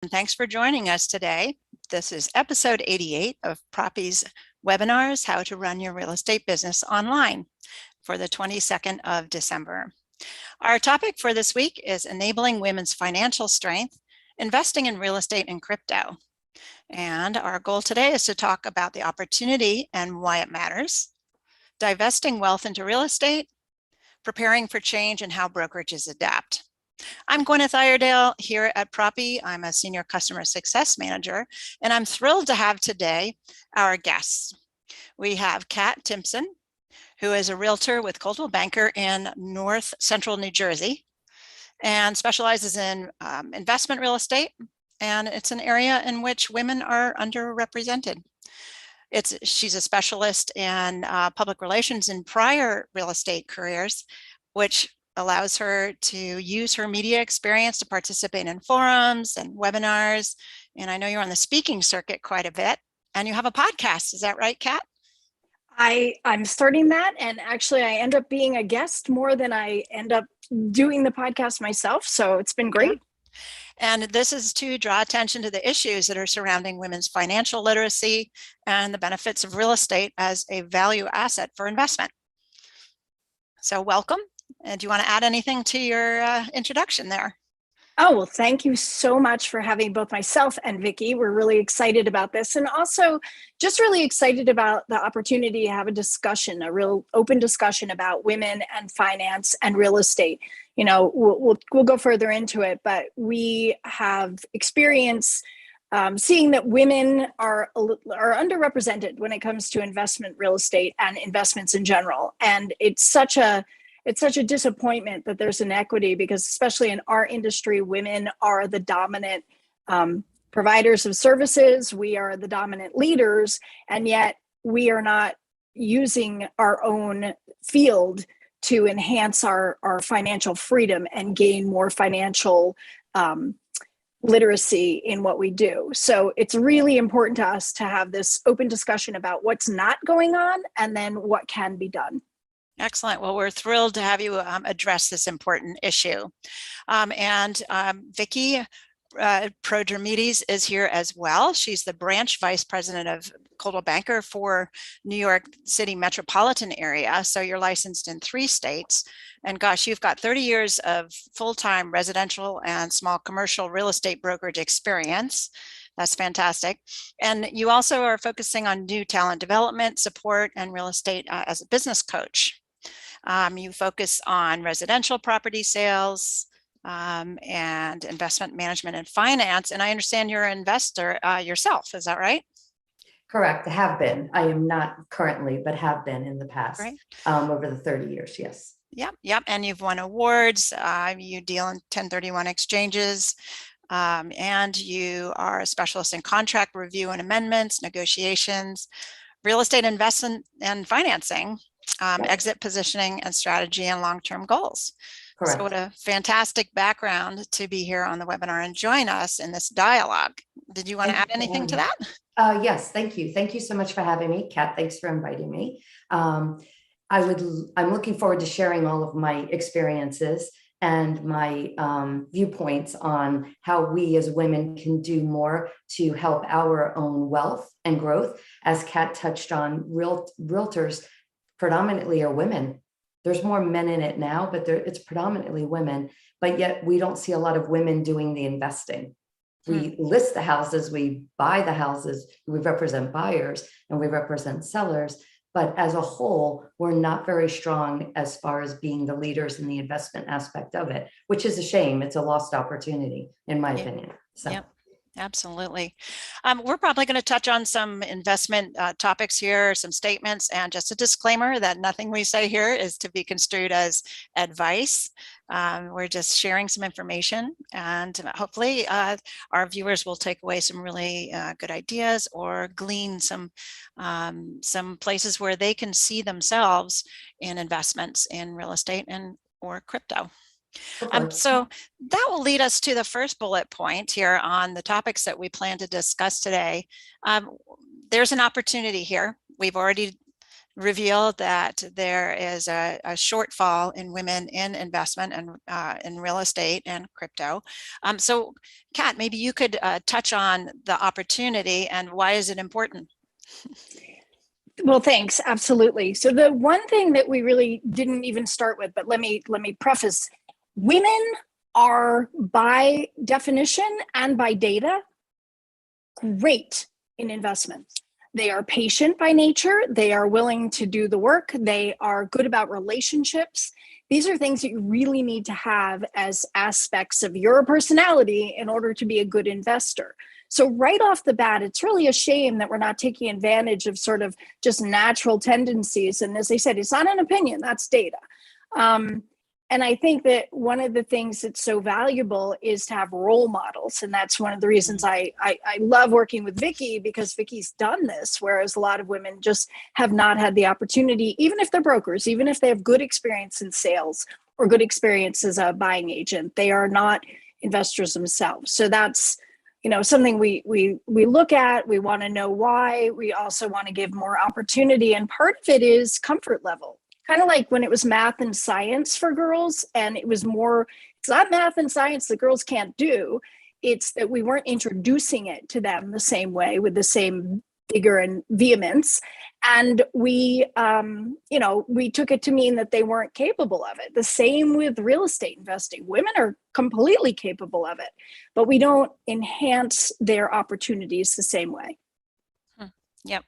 And thanks for joining us today. This is episode 88 of Propy's webinars, How to Run Your Real Estate Business Online for the 22nd of December. Our topic for this week is enabling women's financial strength, investing in real estate and crypto. And our goal today is to talk about the opportunity and why it matters, divesting wealth into real estate, preparing for change, and how brokerages adapt. I'm Gwyneth Iredale here at Propy. I'm a Senior Customer Success Manager, and I'm thrilled to have today our guests. We have Kat Timpson, who is a realtor with Coldwell Banker in North Central New Jersey and specializes in investment real estate, and it's an area in which women are underrepresented. She's a specialist in public relations in prior real estate careers, which allows her to use her media experience to participate in forums and webinars. And I know you're on the speaking circuit quite a bit, and you have a podcast. Is that right, Kat? I'm starting that, and actually I end up being a guest more than I end up doing the podcast myself. So it's been great. Yeah. And this is to draw attention to the issues that are surrounding women's financial literacy and the benefits of real estate as a value asset for investment. So welcome. And do you want to add anything to your introduction there? Oh, well, thank you so much for having both myself and Vicki. We're really excited about this, and also just really excited about the opportunity to have a discussion, a real open discussion about women and finance and real estate. You know, we'll go further into it, but we have experience seeing that women are underrepresented when it comes to investment real estate and investments in general. And it's such a disappointment that there's inequity, because especially in our industry, women are the dominant providers of services. We are the dominant leaders, and yet we are not using our own field to enhance our financial freedom and gain more financial literacy in what we do. So it's really important to us to have this open discussion about what's not going on and then what can be done. Excellent. Well, we're thrilled to have you address this important issue. Vicki Prodromides is here as well. She's the branch vice president of Coldwell Banker for New York City metropolitan area. So you're licensed in 3 states. And gosh, you've got 30 years of full-time residential and small commercial real estate brokerage experience. That's fantastic. And you also are focusing on new talent development, support, and real estate as a business coach. You focus on residential property sales and investment management and finance. And I understand you're an investor yourself. Is that right? Correct. I have been. I am not currently, but have been in the past. Right. Over the 30 years. Yes. Yep. And you've won awards. You deal in 1031 exchanges. And you are a specialist in contract review and amendments, negotiations, real estate investment and financing, exit positioning and strategy, and long-term goals. Correct. So what a fantastic background to be here on the webinar and join us in this dialogue. Did you want to add anything to that? Yes, thank you. Thank you so much for having me, Kat. Thanks for inviting me. I'm looking forward to sharing all of my experiences and my viewpoints on how we as women can do more to help our own wealth and growth. As Kat touched on, realtors predominantly are women. There's more men in it now, but it's predominantly women, but yet we don't see a lot of women doing the investing. We list the houses, we buy the houses, we represent buyers and we represent sellers. But as a whole, we're not very strong as far as being the leaders in the investment aspect of it, which is a shame. It's a lost opportunity, in my opinion. So. Yep. Absolutely. We're probably going to touch on some investment topics here, some statements, and just a disclaimer that nothing we say here is to be construed as advice. We're just sharing some information, and hopefully our viewers will take away some really good ideas or glean some places where they can see themselves in investments in real estate and or crypto. So that will lead us to the first bullet point here on the topics that we plan to discuss today. There's an opportunity here. We've already reveal that there is a shortfall in women in investment and in real estate and crypto. So Kat, maybe you could touch on the opportunity and why is it important? Well, thanks. Absolutely. So the one thing that we really didn't even start with, but let me preface, women are by definition and by data great in investments. They are patient by nature. They are willing to do the work. They are good about relationships. These are things that you really need to have as aspects of your personality in order to be a good investor. So right off the bat, it's really a shame that we're not taking advantage of sort of just natural tendencies. And as I said, it's not an opinion, that's data. And I think that one of the things that's so valuable is to have role models. And that's one of the reasons I love working with Vicki, because Vicki's done this, whereas a lot of women just have not had the opportunity, even if they're brokers, even if they have good experience in sales or good experience as a buying agent, they are not investors themselves. So that's, something we look at. We want to know why. We also want to give more opportunity. And part of it is comfort level. Kind of like when it was math and science for girls, and it was more, it's not math and science that girls can't do. It's that we weren't introducing it to them the same way with the same vigor and vehemence. And we took it to mean that they weren't capable of it. The same with real estate investing. Women are completely capable of it, but we don't enhance their opportunities the same way. Yep.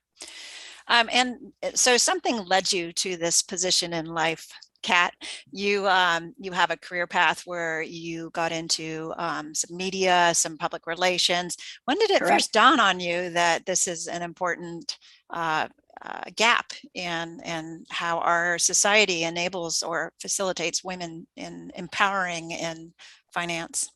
And so something led you to this position in life, Kat. You have a career path where you got into some media, some public relations. When did it Correct. first dawn on you that this is an important gap in how our society enables or facilitates women in empowering in finance?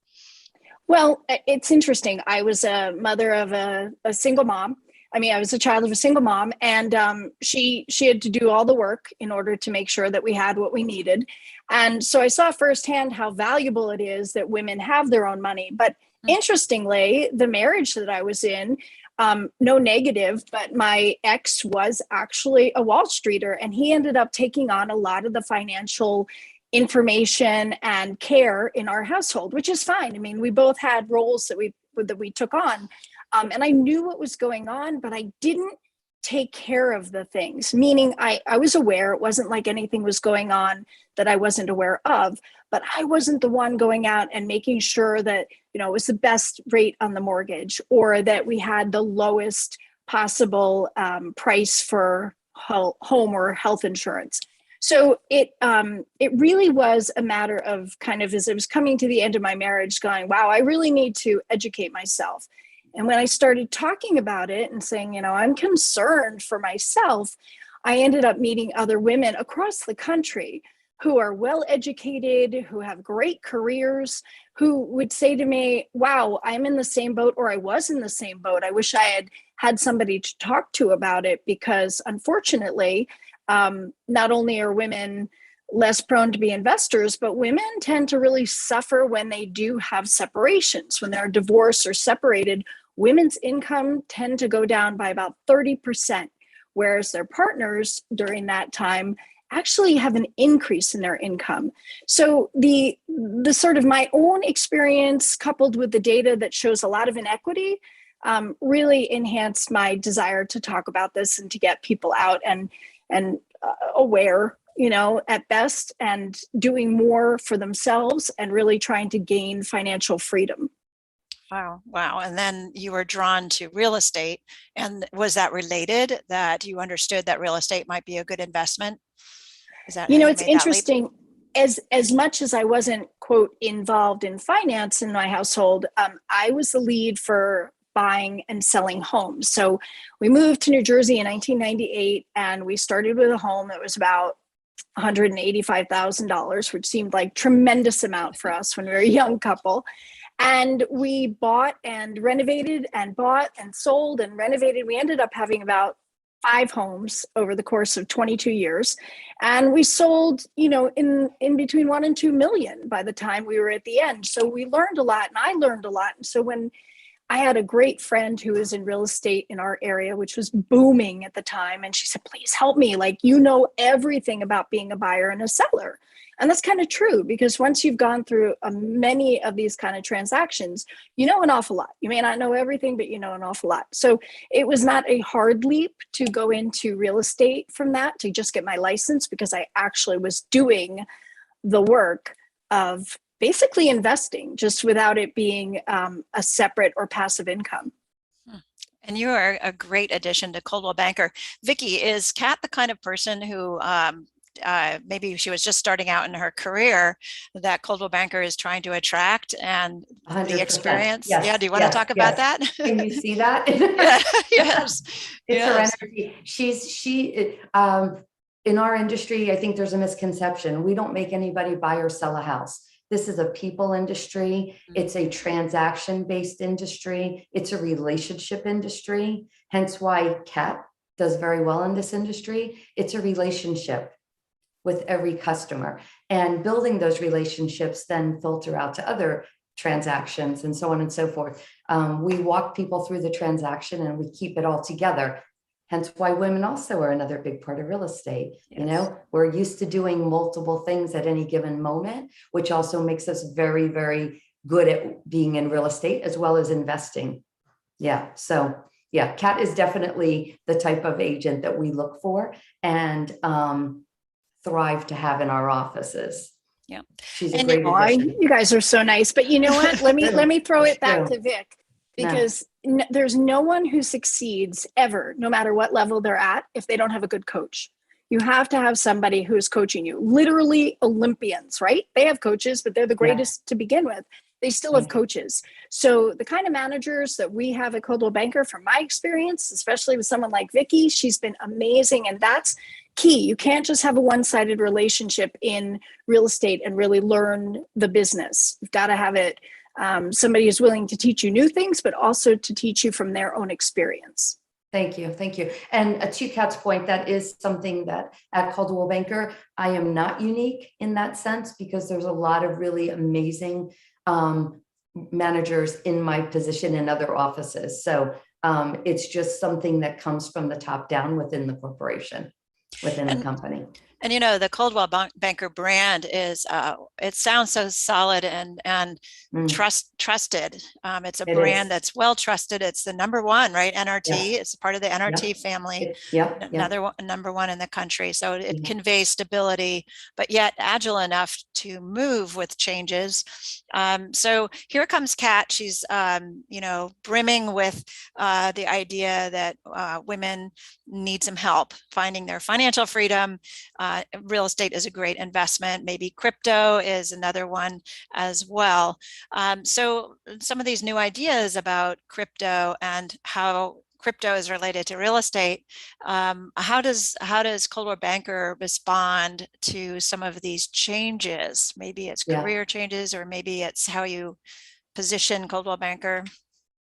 Well, it's interesting. I was a mother of a single mom. I was a child of a single mom, and she had to do all the work in order to make sure that we had what we needed. And so I saw firsthand how valuable it is that women have their own money. But interestingly, the marriage that I was in, no negative, but my ex was actually a Wall Streeter, and he ended up taking on a lot of the financial information and care in our household, which is fine. We both had roles that we took on. And I knew what was going on, but I didn't take care of the things, meaning I was aware. It wasn't like anything was going on that I wasn't aware of, but I wasn't the one going out and making sure that, it was the best rate on the mortgage, or that we had the lowest possible price for home or health insurance. So it really was a matter of kind of, as I was coming to the end of my marriage, going, wow, I really need to educate myself. And when I started talking about it and saying, I'm concerned for myself, I ended up meeting other women across the country who are well educated, who have great careers, who would say to me, wow, I'm in the same boat, or I was in the same boat. I wish I had had somebody to talk to about it, because unfortunately, not only are women less prone to be investors, but women tend to really suffer when they do have separations. When they're divorced or separated, women's income tend to go down by about 30%, whereas their partners during that time actually have an increase in their income. So the sort of my own experience coupled with the data that shows a lot of inequity really enhanced my desire to talk about this and to get people out and aware, at best, and doing more for themselves and really trying to gain financial freedom. Wow. And then you were drawn to real estate. And was that related, that you understood that real estate might be a good investment? Is that how you It's made that leap? interesting. As much as I wasn't, quote, involved in finance in my household, I was the lead for buying and selling homes. So we moved to New Jersey in 1998, and we started with a home that was about $185,000, which seemed like tremendous amount for us when we were a young couple. And we bought and renovated and bought and sold and renovated. We ended up having about 5 homes over the course of 22 years. And we sold, in between 1 and 2 million by the time we were at the end. So we learned a lot, and I learned a lot. And so when I had a great friend who was in real estate in our area, which was booming at the time. And she said, please help me. Like, you know everything about being a buyer and a seller. And that's kind of true, because once you've gone through many of these kind of transactions, you know an awful lot. You may not know everything, but you know an awful lot. So it was not a hard leap to go into real estate from that, to just get my license, because I actually was doing the work of basically investing, just without it being a separate or passive income. And you are a great addition to Coldwell Banker. Vicki, is Kat the kind of person who maybe she was just starting out in her career that Coldwell Banker is trying to attract, and 100%. the experience? Yes, Yeah. Do you want to talk about that? Can you see that? Yeah. Yes. It's her Yes. energy. In our industry, I think there's a misconception. We don't make anybody buy or sell a house. This is a people industry. It's a transaction-based industry. It's a relationship industry. Hence why Kat does very well in this industry. It's a relationship with every customer, and building those relationships then filter out to other transactions and so on and so forth. We walk people through the transaction and we keep it all together. Hence why women also are another big part of real estate. Yes. You know, we're used to doing multiple things at any given moment, which also makes us very, very good at being in real estate as well as investing. Yeah. So yeah, Kat is definitely the type of agent that we look for and thrive to have in our offices. Yeah. She's a great addition. You guys are so nice. But you know what? Let me throw it back to Vic, because there's no one who succeeds ever, no matter what level they're at, if they don't have a good coach. You have to have somebody who's coaching you. Literally Olympians, right? They have coaches, but they're the greatest to begin with. They still have coaches. So the kind of managers that we have at Coldwell Banker, from my experience, especially with someone like Vicki, she's been amazing. And that's key. You can't just have a one-sided relationship in real estate and really learn the business. You've got to have it. Somebody who's willing to teach you new things, but also to teach you from their own experience. Thank you. Thank you. And to Kat's point, that is something that at Coldwell Banker, I am not unique in that sense, because there's a lot of really amazing managers in my position in other offices. So it's just something that comes from the top down within the corporation, within the company. And you know, the Coldwell Banker brand is it sounds so solid and trusted. It's a brand that's well trusted. It's the number one, right? NRT. It's part of the NRT family. Another number one in the country. So it conveys stability, but yet agile enough to move with changes. So here comes Kat. She's you know, brimming with the idea that women need some help finding their financial freedom. Real estate is a great investment. Maybe crypto is another one as well. So some of these new ideas about crypto and how crypto is related to real estate. How does Coldwell Banker respond to some of these changes? Maybe it's career changes, or maybe it's how you position Coldwell Banker.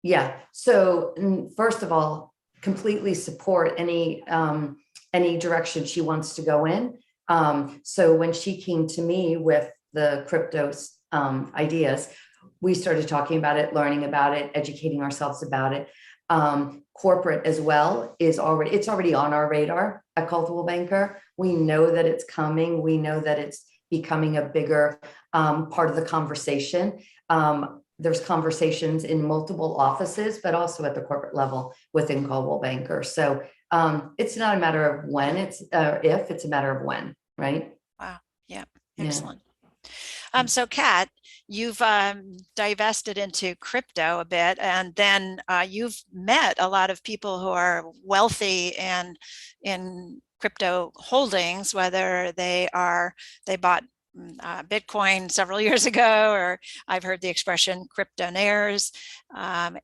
Yeah. So first of all, completely support any direction she wants to go in. So when she came to me with the crypto ideas, we started talking about it, learning about it, educating ourselves about it. Corporate as well it's already on our radar at Coldwell Banker. We know that it's coming. We know that it's becoming a bigger part of the conversation. There's conversations in multiple offices, but also at the corporate level within Coldwell Banker. So it's not a matter of when, it's if, it's a matter of when, right? Wow. Yeah. Excellent. So Kat, you've divested into crypto a bit, and then you've met a lot of people who are wealthy and in crypto holdings, whether they bought Bitcoin several years ago, or I've heard the expression cryptonaires,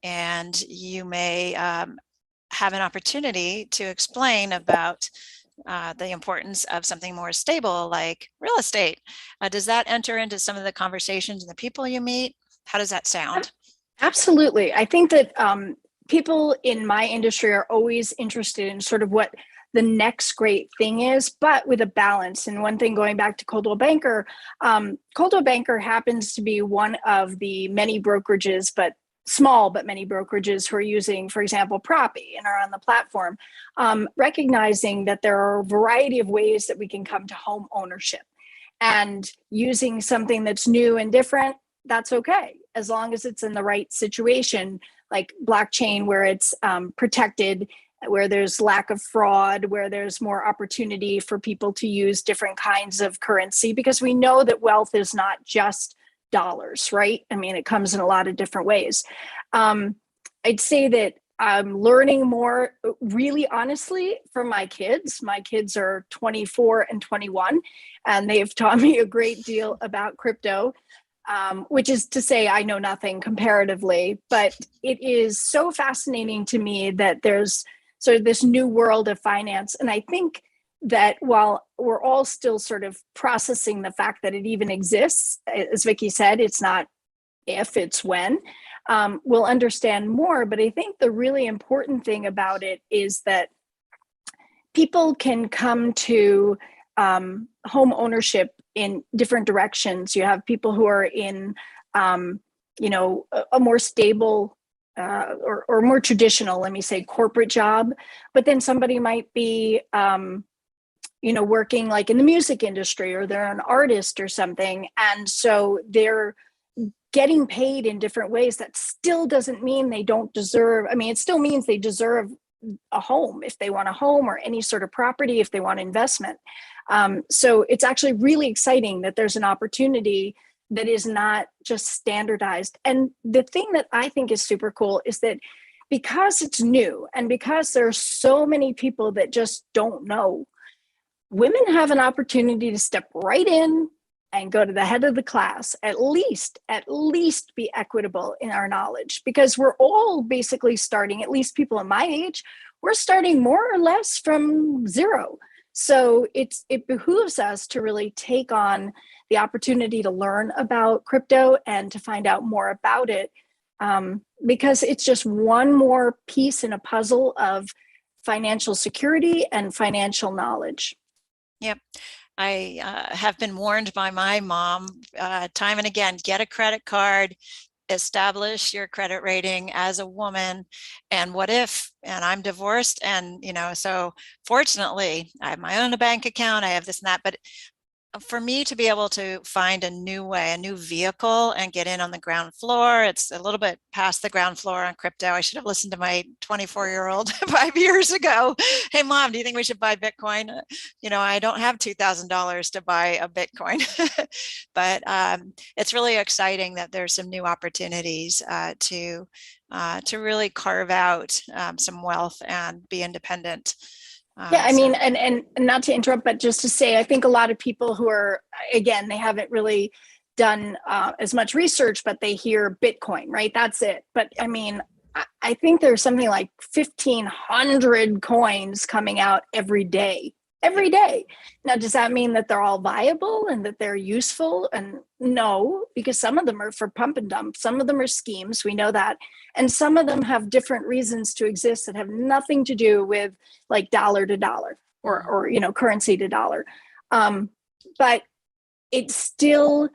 and you may have an opportunity to explain about the importance of something more stable like real estate. Does that enter into some of the conversations and the people you meet? How does that sound? Absolutely. I think that people in my industry are always interested in sort of what the next great thing is, but with a balance. And one thing, going back to Coldwell Banker happens to be one of the many brokerages, but small, but many brokerages who are using, for example, Propy and are on the platform, recognizing that there are a variety of ways that we can come to home ownership, and using something that's new and different, that's okay, as long as it's in the right situation, like blockchain, where it's protected, where there's lack of fraud, where there's more opportunity for people to use different kinds of currency, because we know that wealth is not just dollars, right? I mean, it comes in a lot of different ways. I'd say that I'm learning more, really honestly, from my kids. My kids are 24 and 21, and they've taught me a great deal about crypto, which is to say I know nothing comparatively, but it is so fascinating to me that there's sort of this new world of finance. And I think that while we're all still sort of processing the fact that it even exists, as Vicky said, it's not if, it's when, we'll understand more. But I think the really important thing about it is that people can come to home ownership in different directions. You have people who are in, a more stable or more traditional, let me say, corporate job, but then somebody might be, working like in the music industry, or they're an artist or something. And so they're getting paid in different ways. That still doesn't mean they don't deserve, I mean, it still means they deserve a home if they want a home, or any sort of property if they want investment. So it's actually really exciting that there's an opportunity that is not just standardized. And the thing that I think is super cool is that because it's new, and because there are so many people that just don't know, women have an opportunity to step right in and go to the head of the class, at least be equitable in our knowledge, because we're all basically starting, at least people in my age, we're starting more or less from zero. So it behooves us to really take on the opportunity to learn about crypto and to find out more about it, because it's just one more piece in a puzzle of financial security and financial knowledge. Yep. I have been warned by my mom time and again, get a credit card, establish your credit rating as a woman. And what if, and I'm divorced, and, so fortunately I have my own bank account, I have this and that, but for me to be able to find a new way, a new vehicle, and get in on the ground floor, it's a little bit past the ground floor on crypto. I should have listened to my 24-year-old 5 years ago. Hey, Mom, do you think we should buy Bitcoin? I don't have $2,000 to buy a Bitcoin, but it's really exciting that there's some new opportunities to really carve out some wealth and be independent. Yeah, I mean, and not to interrupt, but just to say, I think a lot of people who are, again, they haven't really done as much research, but they hear Bitcoin, right? That's it. But I mean, I think there's something like 1,500 coins coming out every day. Now, does that mean that they're all viable and that they're useful? And no, because some of them are for pump and dump. Some of them are schemes. We know that. And some of them have different reasons to exist that have nothing to do with like dollar to dollar or currency to dollar. But it's still,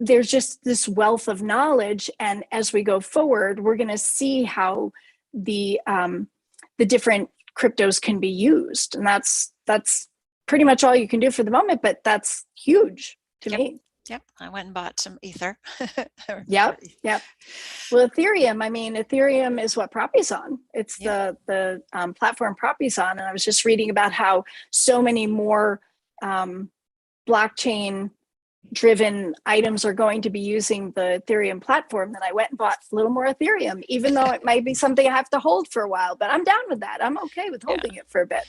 there's just this wealth of knowledge. And as we go forward, we're going to see how the different cryptos can be used. And that's pretty much all you can do for the moment, but that's huge to me. Yep. I went and bought some Ether. Yep. Well, Ethereum is what Propy's on. It's the platform Propy's on. And I was just reading about how so many more blockchain driven items are going to be using the Ethereum platform, that I went and bought a little more Ethereum, even though it might be something I have to hold for a while, but I'm down with that. I'm okay with holding it for a bit.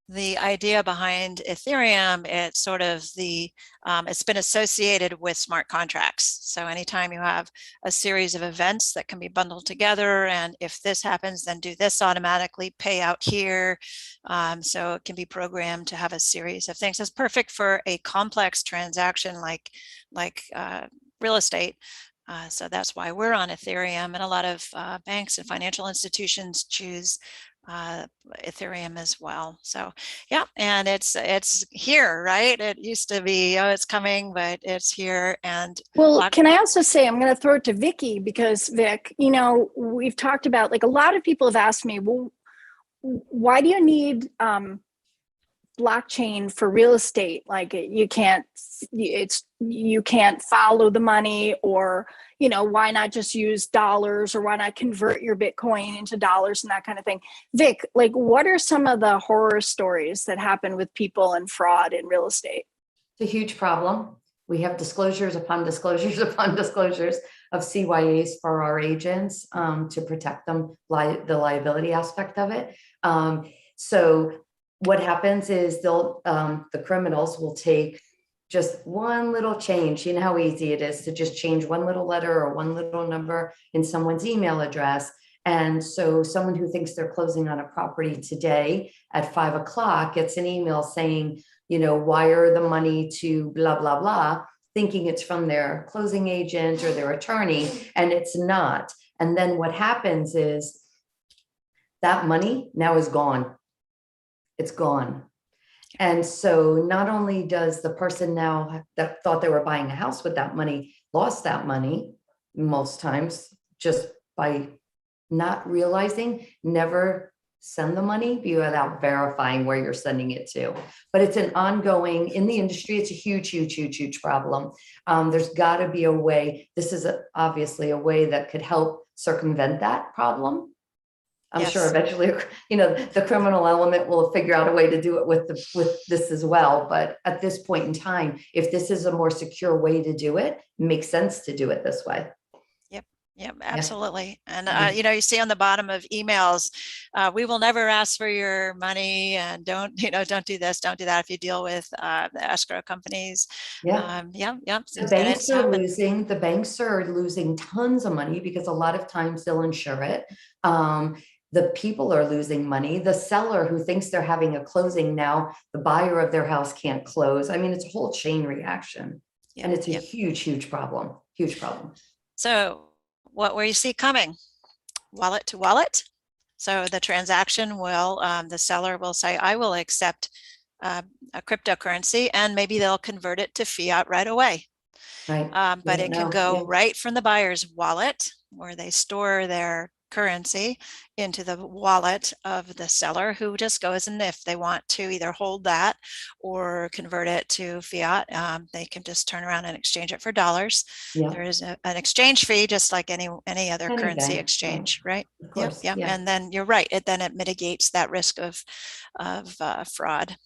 The idea behind Ethereum, it's sort of it's been associated with smart contracts. So anytime you have a series of events that can be bundled together, and if this happens, then do this automatically, pay out here. So it can be programmed to have a series of things. It's perfect for a complex transaction like real estate. So that's why we're on Ethereum, and a lot of banks and financial institutions choose Ethereum as well. So yeah, and it's here, right? It used to be, oh, it's coming, but it's here. And well, can I also say, I'm going to throw it to Vicky, because Vic, we've talked about, like, a lot of people have asked me, well, why do you need blockchain for real estate? Like, you can't follow the money, or why not just use dollars, or why not convert your Bitcoin into dollars and that kind of thing? Vic, like, what are some of the horror stories that happen with people and fraud in real estate? It's a huge problem. We have disclosures upon disclosures upon disclosures of CYAs for our agents to protect them, the liability aspect of it. So what happens is the criminals will take just one little change. You know how easy it is to just change one little letter or one little number in someone's email address. And so someone who thinks they're closing on a property today at 5 o'clock gets an email saying, wire the money to blah, blah, blah, thinking it's from their closing agent or their attorney, and it's not. And then what happens is that money now is gone. It's gone. And so not only does the person now that thought they were buying a house with that money lost that money most times just by not realizing, never send the money without verifying where you're sending it to. But it's an ongoing, in the industry, it's a huge, huge, huge, huge problem. There's got to be a way. This is obviously a way that could help circumvent that problem. I'm sure eventually, the criminal element will figure out a way to do it with this as well. But at this point in time, if this is a more secure way to do it, it makes sense to do it this way. Yep, absolutely. And, you see on the bottom of emails, we will never ask for your money, and don't do this, don't do that if you deal with the escrow companies. Yeah. The banks are losing tons of money because a lot of times they'll insure it. The people are losing money. The seller who thinks they're having a closing now, the buyer of their house can't close. I mean, it's a whole chain reaction, and it's a huge, huge problem. Huge problem. So what will you see coming? Wallet to wallet. So the transaction will, the seller will say, I will accept a cryptocurrency, and maybe they'll convert it to fiat right away. Right. But it can go right from the buyer's wallet, where they store their currency, into the wallet of the seller, who just goes, and if they want to either hold that or convert it to fiat, they can just turn around and exchange it for dollars. There is an exchange fee, just like any other currency exchange, right? Of course. Yep. And then you're right, it mitigates that risk of fraud.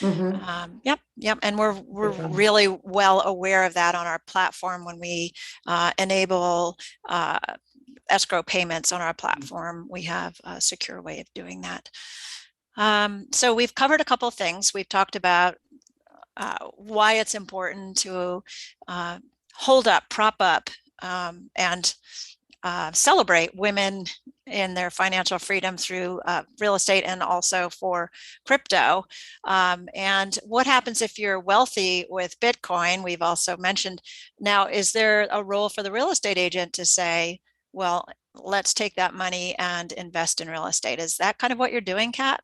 Yep. And we're really well aware of that on our platform when we enable escrow payments on our platform. We have a secure way of doing that. So we've covered a couple of things. We've talked about why it's important to hold up, prop up, and celebrate women in their financial freedom through real estate, and also for crypto. And what happens if you're wealthy with Bitcoin? We've also mentioned, now, is there a role for the real estate agent to say, well, let's take that money and invest in real estate? Is that kind of what you're doing, Kat?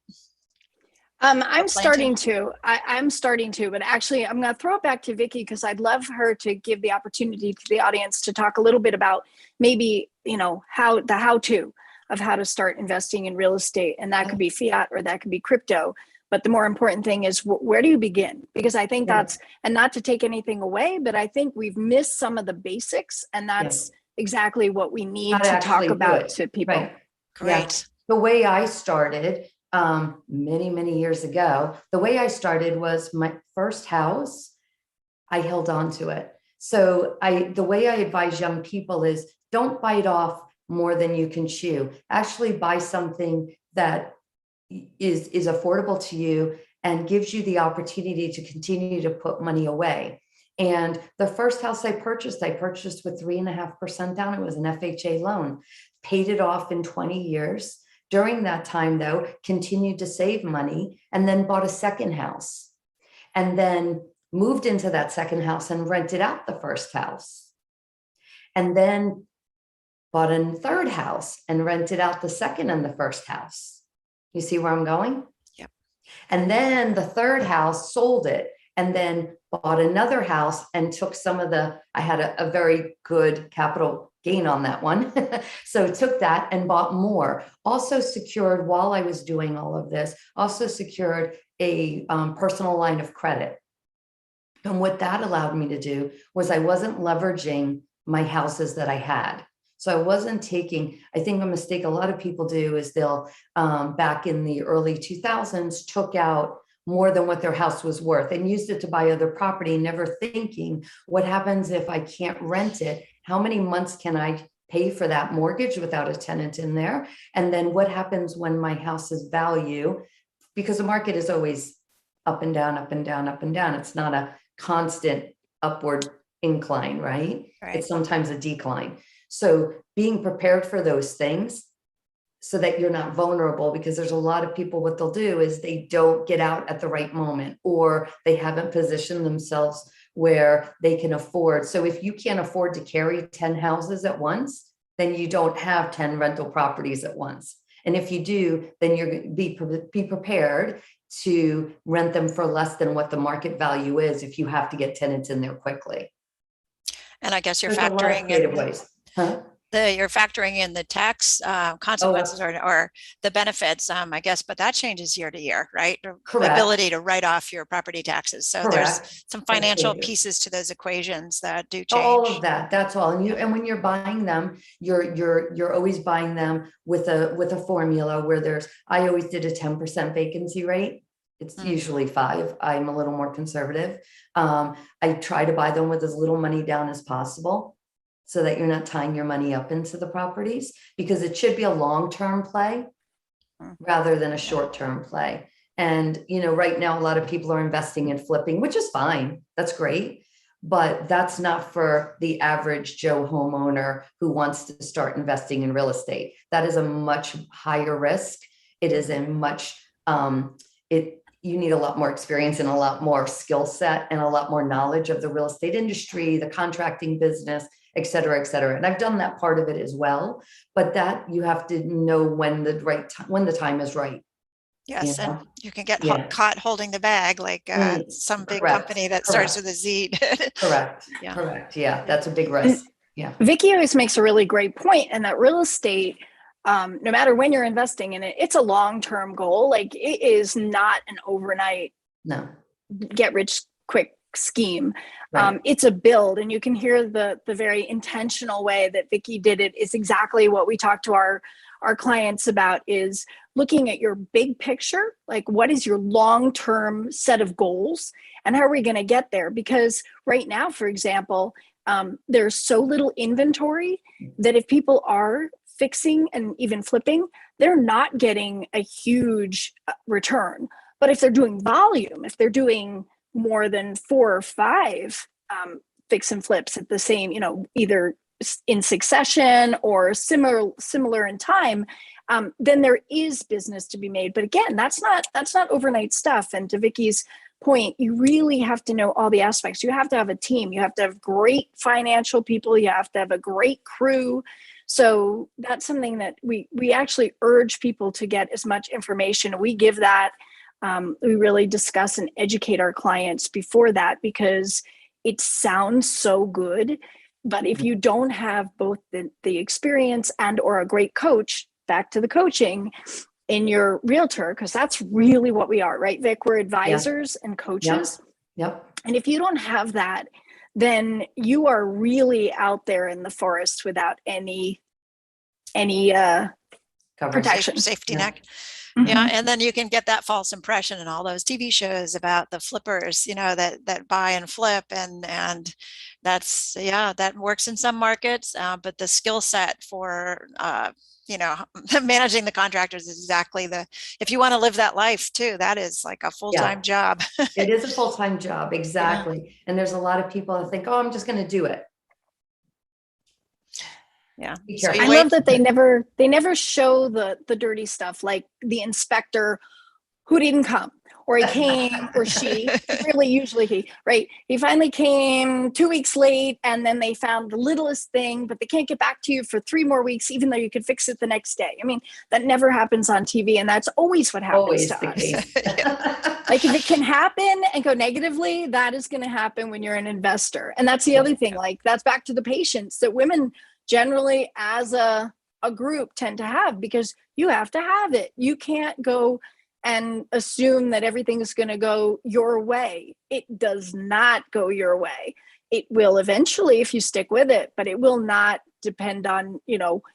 I'm starting to, but actually I'm going to throw it back to Vicky, because I'd love her to give the opportunity to the audience to talk a little bit about maybe, how to start investing in real estate. And that could be fiat, or that could be crypto. But the more important thing is, where do you begin? Because I think that's, and not to take anything away, but I think we've missed some of the basics, and that's exactly what we need to talk about to people. Right. Great. The way I started many, many years ago, the way I started was my first house, I held on to it. So the way I advise young people is, don't bite off more than you can chew. Actually buy something that is affordable to you and gives you the opportunity to continue to put money away. And the first house I purchased with 3.5% down. It was an FHA loan, paid it off in 20 years. During that time, though, continued to save money, and then bought a second house, and then moved into that second house and rented out the first house. and then bought a third house and rented out the second and the first house. You see where I'm going? Yep. And then the third house, sold it, and then bought another house and took some of I had a very good capital gain on that one. So took that and bought more. Also secured, while I was doing all of this, also secured a personal line of credit. And what that allowed me to do was I wasn't leveraging my houses that I had. So I wasn't taking, I think a mistake a lot of people do is they'll, back in the early 2000s, took out more than what their house was worth and used it to buy other property, never thinking, what happens if I can't rent it? How many months can I pay for that mortgage without a tenant in there? And then what happens when my house's value, because the market is always up and down, up and down, up and down. It's not a constant upward incline, right? It's sometimes a decline. So being prepared for those things so that you're not vulnerable, because there's a lot of people, what they'll do is they don't get out at the right moment, or they haven't positioned themselves where they can afford. So if you can't afford to carry 10 houses at once, then you don't have 10 rental properties at once. And if you do, then you're going to be prepared to rent them for less than what the market value is if you have to get tenants in there quickly. And I guess you're There's factoring in ways. Huh? you're factoring in the tax consequences or the benefits, I guess, but that changes year to year, right? Correct. The ability to write off your property taxes. So Correct. there's some financial pieces to those equations that do change. All of that. That's all. And when you're buying them, you're always buying them with a formula where I always did a 10% vacancy rate. It's usually 5. I'm a little more conservative. I try to buy them with as little money down as possible, so that you're not tying your money up into the properties, because it should be a long-term play rather than a short-term play. And, right now, a lot of people are investing in flipping, which is fine. That's great. But that's not for the average Joe homeowner who wants to start investing in real estate. That is a much higher risk. It is a much, you need a lot more experience and a lot more skill set and a lot more knowledge of the real estate industry, the contracting business, et cetera, et cetera. And I've done that part of it as well, but that you have to know when the time is right. Yes, and you can get caught holding the bag, like some big company that starts with a Z. Correct. Yeah. Correct. Yeah, that's a big risk. Yeah. Vicky always makes a really great point, and that real estate, no matter when you're investing in it, it's a long-term goal. Like, it is not an overnight get rich quick scheme. Right. It's a build, and you can hear the very intentional way that Vicky did it is exactly what we talk to our clients about, is looking at your big picture, like what is your long-term set of goals and how are we going to get there? Because right now, for example, there's so little inventory that if people are fixing and even flipping, they're not getting a huge return. But if they're doing volume, if they're doing more than 4 or 5 fix and flips at the same, either in succession or similar in time, then there is business to be made. But again, that's not overnight stuff. And to Vicky's point, you really have to know all the aspects. You have to have a team. You have to have great financial people. You have to have a great crew. So that's something that we actually urge people to get as much information. We give that. We really discuss and educate our clients before that, because it sounds so good. But if you don't have both the experience and or a great coach, back to the coaching, in your realtor, because that's really what we are, right, Vic? We're advisors and coaches. Yep. And if you don't have that, then you are really out there in the forest without any protection. Safety net. Yeah, and then you can get that false impression in all those TV shows about the flippers, that buy and flip, and that's that works in some markets, but the skill set for managing the contractors is exactly if you want to live that life too, that is like a full-time job. It is a full-time job, exactly. Yeah. And there's a lot of people that think, oh, I'm just going to do it. Yeah. So I love that they never show the dirty stuff, like the inspector who didn't come, or he came, or she, really usually he, right? He finally came 2 weeks late, and then they found the littlest thing, but they can't get back to you for 3 more weeks, even though you could fix it the next day. I mean, that never happens on TV, and that's always what happens Always to the us. case. Like if it can happen and go negatively, that is going to happen when you're an investor. And that's the other thing, like that's back to the patience that women generally as a group tend to have, because you have to have it. You can't go and assume that everything is going to go your way. It does not go your way. It will eventually if you stick with it, but it will not depend on,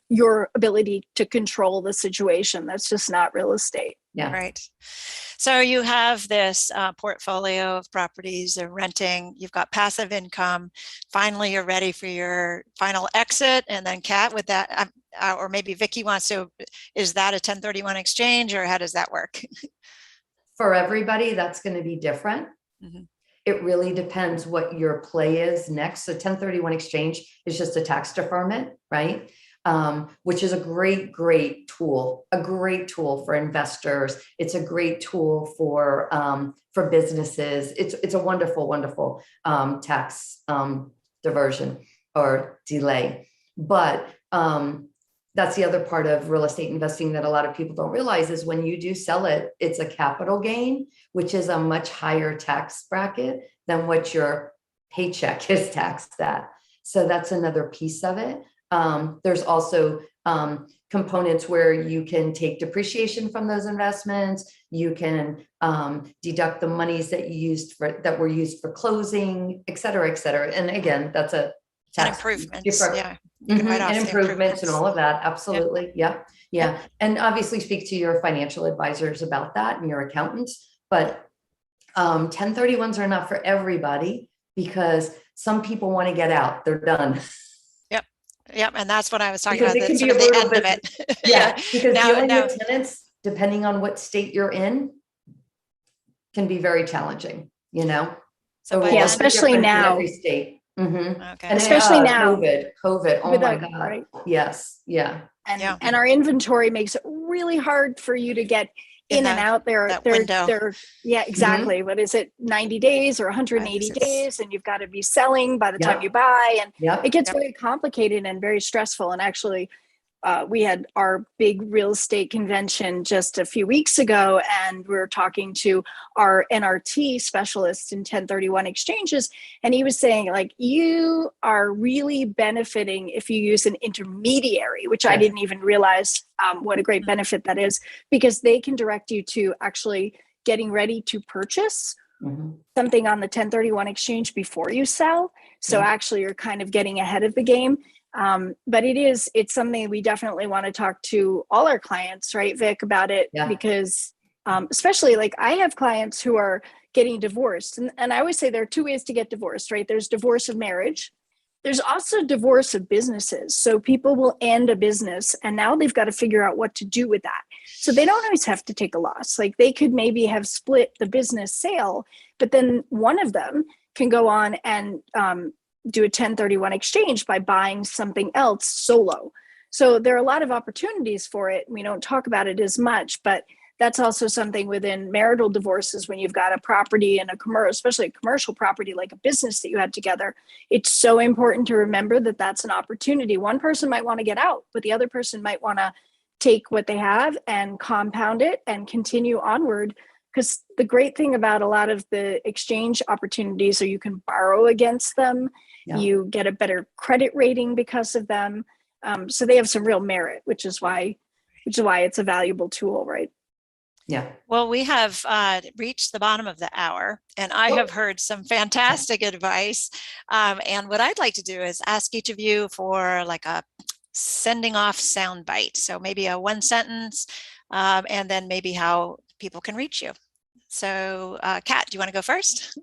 your ability to control the situation. That's just not real estate. Yeah. Right. So you have this portfolio of properties they're renting, you've got passive income. Finally, you're ready for your final exit. And then Kat, with that, or maybe Vicky wants to, is that a 1031 exchange, or how does that work? For everybody, that's going to be different. Mm-hmm. It really depends what your play is next. So 1031 exchange is just a tax deferment, right? Which is a great tool for investors. It's a great tool for businesses. It's a wonderful tax diversion or delay. But that's the other part of real estate investing that a lot of people don't realize is when you do sell it, it's a capital gain, which is a much higher tax bracket than what your paycheck is taxed at. So that's another piece of it. There's also components where you can take depreciation from those investments. You can deduct the monies that were used for closing, et cetera, et cetera. And again, that's a tax improvements. Yeah. You can write off and improvements and all of that. Absolutely. Yeah. And obviously speak to your financial advisors about that and your accountants. But 1031s are not for everybody because some people want to get out. They're done. Yep, and that's what I was talking Because about. it can be Sort a of the brutal end of business. it. Yeah, because dealing now, with tenants, depending on what state you're in, can be very challenging. So by Yeah, especially different in now. every state. Mm-hmm. Okay. And Especially now. COVID. Oh my God. Right. Yes. Yeah. And our inventory makes it really hard for you to get in and out there. Yeah, exactly. Mm-hmm. What is it? 90 days or 180 days. And you've got to be selling by the time you buy. And it gets very complicated and very stressful. And actually, we had our big real estate convention just a few weeks ago, and we were talking to our NRT specialist in 1031 exchanges. And he was saying, like, you are really benefiting if you use an intermediary, which I didn't even realize what a great benefit that is, because they can direct you to actually getting ready to purchase something on the 1031 exchange before you sell. So actually you're kind of getting ahead of the game. But it's something we definitely want to talk to all our clients, right, Vic, about it, because especially like I have clients who are getting divorced. And I always say there are two ways to get divorced, right? There's divorce of marriage. There's also divorce of businesses. So people will end a business and now they've got to figure out what to do with that. So they don't always have to take a loss. Like they could maybe have split the business sale, but then one of them can go on and do a 1031 exchange by buying something else solo. So there are a lot of opportunities for it. We don't talk about it as much, but that's also something within marital divorces when you've got a property and especially a commercial property like a business that you had together. It's so important to remember that that's an opportunity. One person might want to get out, but the other person might want to take what they have and compound it and continue onward. Because the great thing about a lot of the exchange opportunities are you can borrow against them. You get a better credit rating because of them. So they have some real merit, which is why it's a valuable tool, right? Yeah. Well, we have reached the bottom of the hour, and I have heard some fantastic advice. And what I'd like to do is ask each of you for like a sending off soundbite. So maybe a one sentence, and then maybe how people can reach you. So, Kat, do you want to go first?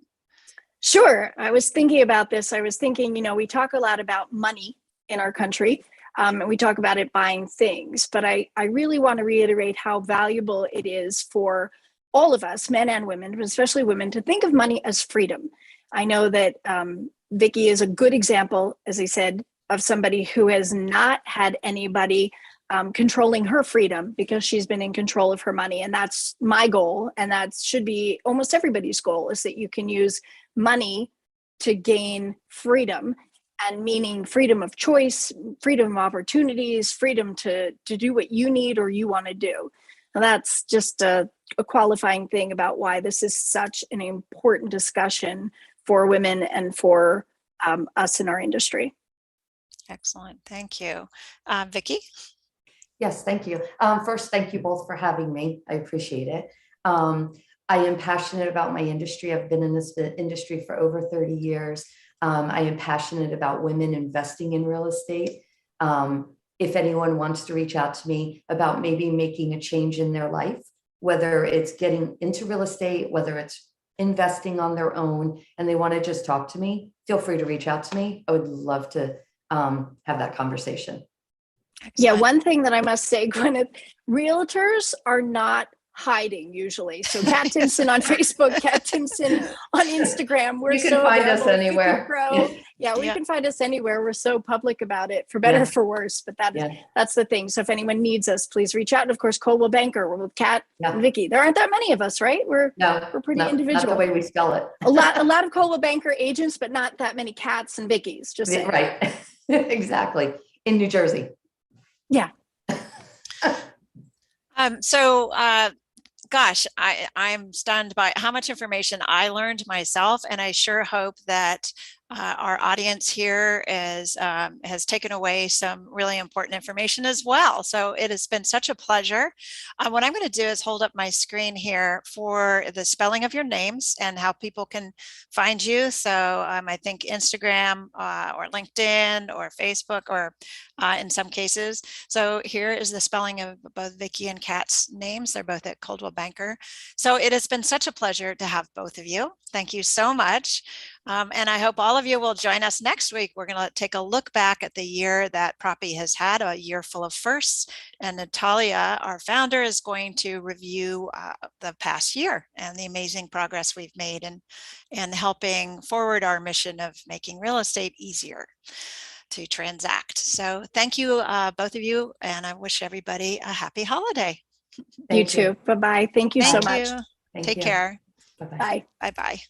Sure. I was thinking about this. I was thinking, we talk a lot about money in our country, and we talk about it buying things, but I really want to reiterate how valuable it is for all of us, men and women, but especially women, to think of money as freedom. I know that Vicky is a good example, as I said, of somebody who has not had anybody controlling her freedom because she's been in control of her money. And that's my goal. And that should be almost everybody's goal, is that you can use money to gain freedom, and meaning freedom of choice, freedom of opportunities, freedom to do what you need or you want to do. And that's just a qualifying thing about why this is such an important discussion for women and for us in our industry. Excellent. Thank you. Vicki? Yes, thank you. First, thank you both for having me. I appreciate it. I am passionate about my industry. I've been in this industry for over 30 years. I am passionate about women investing in real estate. If anyone wants to reach out to me about maybe making a change in their life, whether it's getting into real estate, whether it's investing on their own, and they want to just talk to me, feel free to reach out to me. I would love to have that conversation. Yeah, Excellent. one thing that I must say, Gwyneth, realtors are not hiding usually. So Kat Timson on Facebook, Kat Timson on Instagram. We're You can so find us available. anywhere. Yeah, we Yeah. can find us anywhere. We're so public about it, for better or Yeah. for worse. But Yeah. that's the thing. So if anyone needs us, please reach out. And of course, Coldwell Banker, we're with Kat Yeah. and Vicki. There aren't that many of us, right? We're pretty individual. Not the way we spell it. a lot of Coldwell Banker agents, but not that many Kats and Vickis. Just saying. Right. Exactly. In New Jersey. Yeah. Gosh, I'm stunned by how much information I learned myself, and I sure hope that our audience here has taken away some really important information as well. So it has been such a pleasure. What I'm going to do is hold up my screen here for the spelling of your names and how people can find you. So I think Instagram or LinkedIn or Facebook, or in some cases. So here is the spelling of both Vicki and Kat's names. They're both at Coldwell Banker. So it has been such a pleasure to have both of you. Thank you so much. And I hope all of you will join us next week. We're going to take a look back at the year that Propy has had, a year full of firsts. And Natalia, our founder, is going to review the past year and the amazing progress we've made in helping forward our mission of making real estate easier to transact. So thank you, both of you, and I wish everybody a happy holiday. You too. Bye-bye. Thank you so much. Take care. Bye-bye. Bye. Bye-bye.